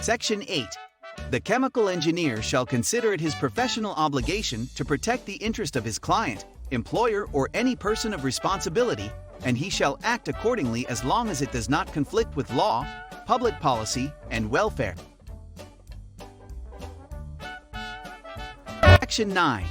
Section 8. The chemical engineer shall consider it his professional obligation to protect the interest of his client, employer, or any person of responsibility, and he shall act accordingly as long as it does not conflict with law, public policy, and welfare. Section 9.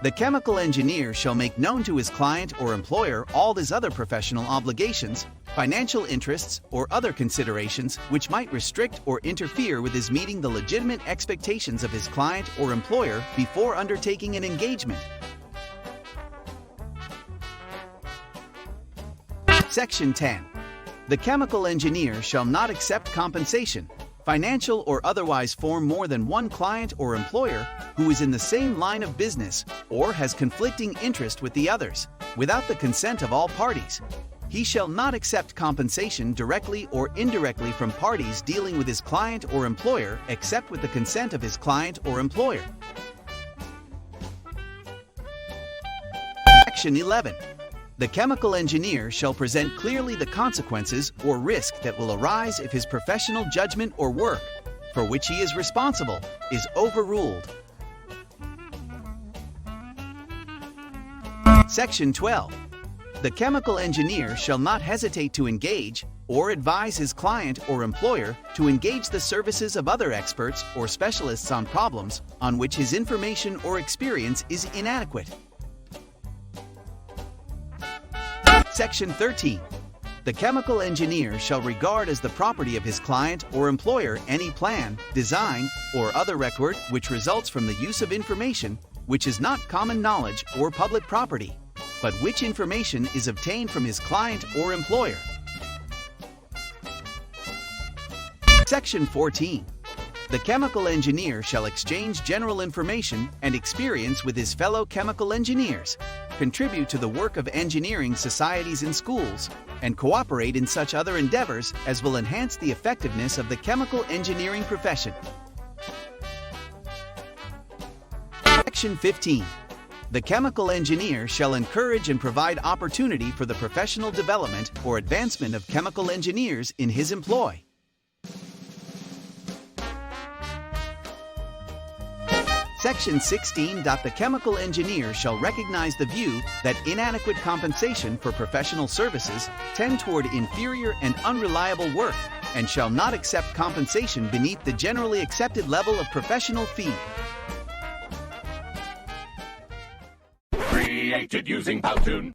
The chemical engineer shall make known to his client or employer all his other professional obligations, financial interests, or other considerations which might restrict or interfere with his meeting the legitimate expectations of his client or employer before undertaking an engagement. Section 10. The chemical engineer shall not accept compensation, financial or otherwise, from more than one client or employer who is in the same line of business or has conflicting interest with the others, without the consent of all parties. He shall not accept compensation directly or indirectly from parties dealing with his client or employer except with the consent of his client or employer. Section 11. The chemical engineer shall present clearly the consequences or risk that will arise if his professional judgment or work, for which he is responsible, is overruled. Section 12. The chemical engineer shall not hesitate to engage or advise his client or employer to engage the services of other experts or specialists on problems on which his information or experience is inadequate. Section 13. The chemical engineer shall regard as the property of his client or employer any plan, design, or other record which results from the use of information which is not common knowledge or public property, but which information is obtained from his client or employer. Section 14. The chemical engineer shall exchange general information and experience with his fellow chemical engineers, contribute to the work of engineering societies and schools, and cooperate in such other endeavors as will enhance the effectiveness of the chemical engineering profession. Section 15. The chemical engineer shall encourage and provide opportunity for the professional development or advancement of chemical engineers in his employ. Section 16. The chemical engineer shall recognize the view that inadequate compensation for professional services tend toward inferior and unreliable work, and shall not accept compensation beneath the generally accepted level of professional fee. Created using Powtoon.